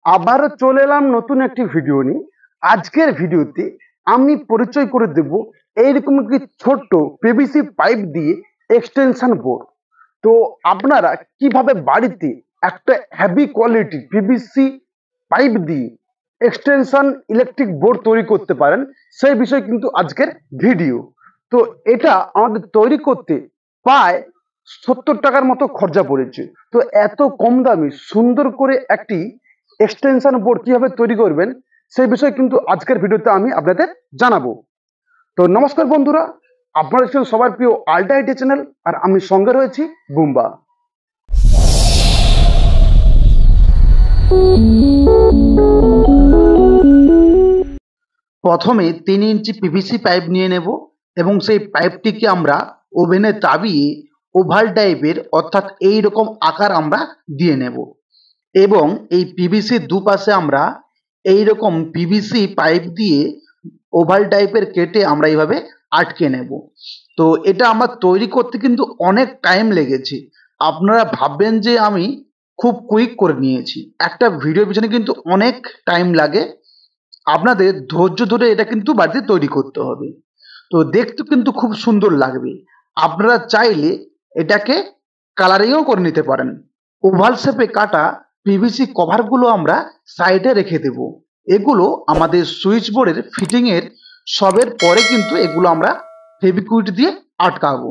আবারও চলে এলাম নতুন একটি ভিডিও নিয়ে। আজকের ভিডিওতে আমি পরিচয় করে দেব এইরকম একটি ছোট্ট পিভিসি পাইপ দিয়ে এক্সটেনশন বোর্ড। তো আপনারা কিভাবে বাড়িতে একটা হেভি কোয়ালিটি পিভিসি পাইপ দিয়ে এক্সটেনশন ইলেকট্রিক বোর্ড তৈরি করতে পারেন সেই বিষয়ে কিন্তু আজকের ভিডিও। তো এটা আমাদের তৈরি করতে প্রায় 70 টাকার মতো খরচা পড়েছে। তো এত কম দামে সুন্দর করে একটি এক্সটেনশন বোর্ড কিভাবে তৈরি করবেন সেই বিষয়ে কিন্তু আজকের ভিডিওতে আমি আপনাদের জানাবো। তো নমস্কার বন্ধুরা, আপনারা দেখছেন সবার প্রিয় আল্ট্রা আইটি চ্যানেল, আর আমি সঙ্গে রয়েছি বুম্বা। প্রথমে 3 ইঞ্চি পিভিসি পাইপ নিয়ে নেব এবং সেই পাইপটিকে আমরা ওভেনে চাবিয়ে ওভাল টাইপের অর্থাৎ এই রকম আকার আমরা দিয়ে নেব এবং এই পিভিসির দুপাশে আমরা এই রকম পিভিসি পাইপ দিয়ে ওভাল টাইপের কেটে আমরা এইভাবে আটকে নেব। তো এটা আমার তৈরি করতে কিন্তু অনেক টাইম লেগেছে। আপনারা ভাববেন যে আমি খুব কুইক করে নিয়েছি, একটা ভিডিও পিছনে কিন্তু অনেক টাইম লাগে। আপনাদের ধৈর্য ধরে এটা কিন্তু বাড়িতে তৈরি করতে হবে। তো দেখতে কিন্তু খুব সুন্দর লাগবে। আপনারা চাইলে এটাকে কালারিংও করে নিতে পারেন। ওভাল শেপে কাটা পিভিসি কভারগুলো আমরা সাইডে রেখে দেব। এগুলো আমাদের সুইচ বোর্ডের ফিটিংয়ের সবের পরে কিন্তু এগুলো আমরা ফেভিকুইক দিয়ে আটকাবো।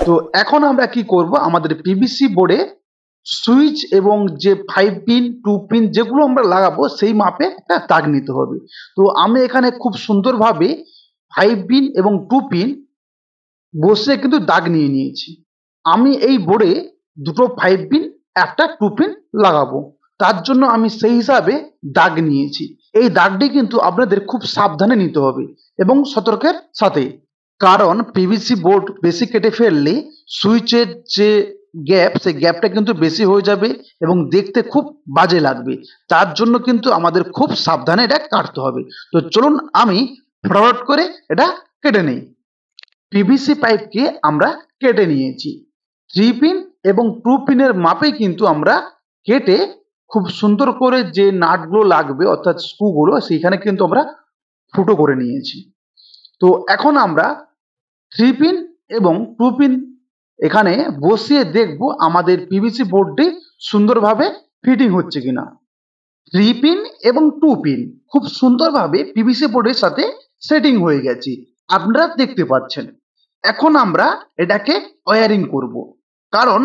তো এখন আমরা কি করব, আমাদের পিভিসি বোর্ডে সুইচ এবং যে 5 পিন 2 পিন যেগুলো আমরা লাগাবো সেই মাপে একটা দাগ নিতে হবে। তো আমি এখানে খুব সুন্দরভাবে 5 পিন এবং 2 পিন বসে কিন্তু দাগ নিয়ে নিয়েছি। আমি এই বোর্ডে দুটো 5 পিন একটা 2 পিন লাগাবো, তার জন্য আমি সেই হিসাবে দাগ নিয়েছি। এই দাগটি কিন্তু আপনাদের খুব সাবধানে নিতে হবে এবং সতর্কের সাথে, কারণ পিভিসি বোর্ড বেশি কেটে ফেললে সুইচের যে গ্যাপ সেই গ্যাপটা কিন্তু বেশি হয়ে যাবে এবং দেখতে খুব বাজে লাগবে। তার জন্য কিন্তু আমাদের খুব সাবধানে এটা কাটতে হবে। তো চলুন আমি ফটাফট করে এটা কেটে নেই। পিভিসি পাইপকে আমরা কেটে নিয়েছি। 3 পিন এবং 2 পিনের মাপে কিন্তু আমরা কেটে খুব সুন্দর করে যে নাটগুলো লাগবে অর্থাৎ স্ক্রুগুলো সেইখানে কিন্তু আমরা ফুটো করে নিয়েছি। তো এখন আমরা 3 পিন এবং 2 পিন এখানে বসিয়ে দেখব আমাদের পিভিসি বোর্ডটি সুন্দরভাবে ফিটিং হচ্ছে কিনা। 3 পিন এবং 2 পিন খুব সুন্দরভাবে পিভিসি বোর্ডের সাথে সেটিং হয়ে গেছে, আপনারা দেখতে পাচ্ছেন। এখন আমরা এটাকে ওয়্যারিং করব, কারণ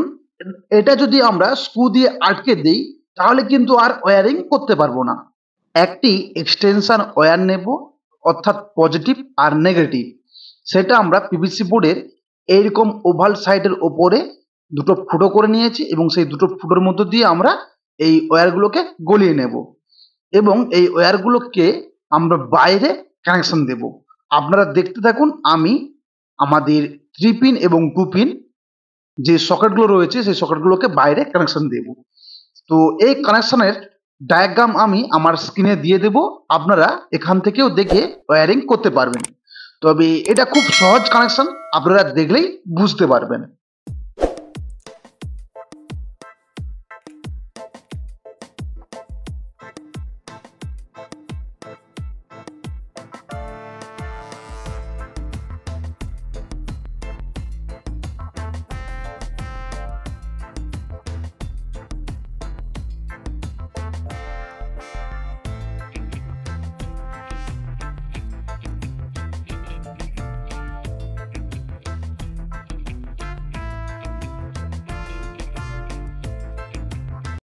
এটা যদি আমরা স্ক্রু দিয়ে আটকে দিই তাহলে কিন্তু আর ওয়্যারিং করতে পারবো না। একটি এক্সটেনশন ওয়্যার নেব অর্থাৎ পজিটিভ আর নেগেটিভ, সেটা আমরা পিভিসি বোর্ডের এইরকম ওভাল সাইডের ওপরে দুটো ফুটো করে নিয়েছি এবং সেই দুটো ফুটোর মধ্য দিয়ে আমরা এই ওয়্যারগুলোকে গলিয়ে নেব এবং এই ওয়্যারগুলোকে আমরা বাইরে কানেকশন দেব। আপনারা দেখতে থাকুন, আমি আমাদের 3 পিন এবং 2 পিন যে সকেটগুলো রয়েছে সেই সকেটগুলোকে বাইরে কানেকশন দেব। তো এই কানেকশনের ডায়াগ্রাম আমি আমার স্ক্রিনে দিয়ে দেব, আপনারা এখান থেকেও দেখে ওয়্যারিং করতে পারবেন। তবে এটা খুব সহজ কানেকশন, আপনারা দেখলেই বুঝতে পারবেন।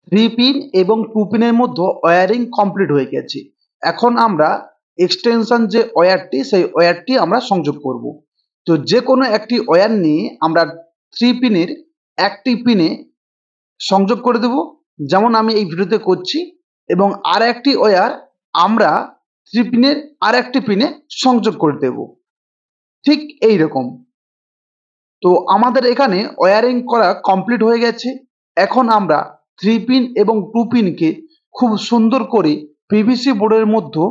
থ্রি পিন এবং 2 পিনের মধ্যে ওয়্যারিং কমপ্লিট হয়ে গেছে। এখন আমরা এক্সটেনশন যে ওয়্যারটি সেই ওয়্যারটি আমরা সংযোগ করব। তো যে কোনো একটি ওয়্যার নিয়ে আমরা 3 পিনের একটি পিনে সংযোগ করে দেব, যেমন আমি এই ভিডিওতে করছি, এবং আর একটি ওয়্যার আমরা 3 পিনের আর একটি পিনে সংযোগ করে দেব, ঠিক এই রকম। তো আমাদের এখানে ওয়্যারিং করা কমপ্লিট হয়ে গেছে। এখন আমরা 3 পিন এবং 2 পিনকে খুব সুন্দর করে পিভিসি বোর্ডের মধ্যে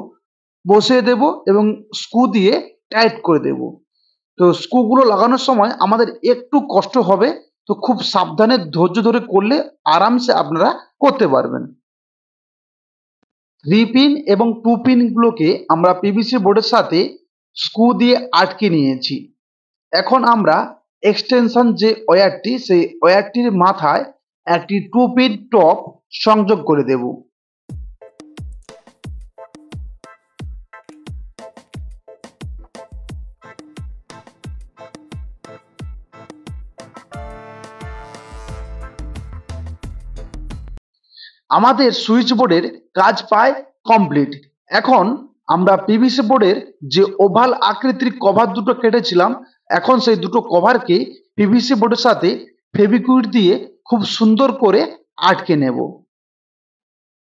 বসিয়ে দেব এবং স্ক্রু দিয়ে টাইট করে দেব। তো স্ক্রুগুলো লাগানোর সময় আমাদের একটু কষ্ট হবে, তো খুব সাবধানে ধৈর্য ধরে করলে আরামসে আপনারা করতে পারবেন। 3 পিন এবং 2 পিনগুলোকে আমরা পিভিসি বোর্ডের সাথে স্ক্রু দিয়ে আটকে নিয়েছি। এখন আমরা এক্সটেনশন যে ওয়্যারটি, সেই ওয়্যারটির মাথায় একটি 2 পিন টপ সংযোগ করে দেব। আমাদের সুইচ বোর্ডের কাজ প্রায় কমপ্লিট। এখন আমরা পিভিসি বোর্ডের যে ওভাল আকৃতির কভার দুটো কেটেছিলাম, এখন সেই দুটো কভারকে পিভিসি বোর্ডের সাথে ফেভিকুইক দিয়ে খুব সুন্দর করে আটকে নেব।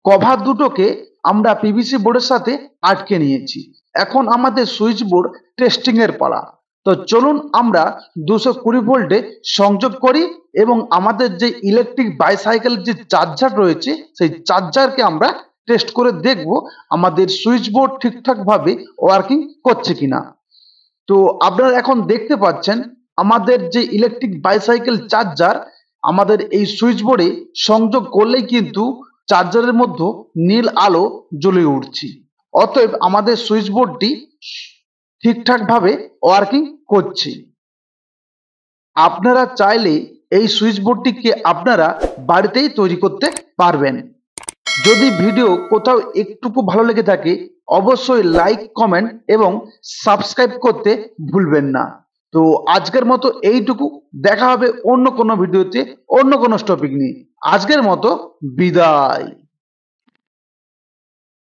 কভার দুটোকে আমরা পিভিসি বোর্ডের সাথে আটকে নিয়েছি। এখন আমাদের সুইচ বোর্ড টেস্টিং এর পালা। তো চলুন আমরা 220 ভোল্টে সংযোগ করি এবং আমাদের যে ইলেকট্রিক বাইসাইকেল যে চার্জার রয়েছে, সেই চার্জারকে আমরা টেস্ট করে দেখব আমাদের সুইচ বোর্ড ঠিকঠাক ভাবে ওয়ার্কিং করছে কিনা। তো আপনারা এখন দেখতে পাচ্ছেন আমাদের যে ইলেকট্রিক বাইসাইকেল চার্জার আমাদের এই সুইচ বোর্ডে সংযোগ করলেই কিন্তু চার্জারের মধ্যে নীল আলো জ্বলে উঠছে। অতএব আমাদের সুইচ বোর্ডটি ঠিকঠাক ভাবে ওয়ার্কিং করছে। আপনারা চাইলে এই সুইচ বোর্ডটিকে আপনারা বাড়িতেই তৈরি করতে পারবেন। যদি ভিডিও কোথাও একটুকু ভালো লেগে থাকে অবশ্যই লাইক, কমেন্ট এবং সাবস্ক্রাইব করতে ভুলবেন না। তো আজকের মতো এইটুকু, দেখা হবে অন্য কোনো ভিডিওতে অন্য কোনো টপিক নিয়ে। আজকের মতো বিদায়।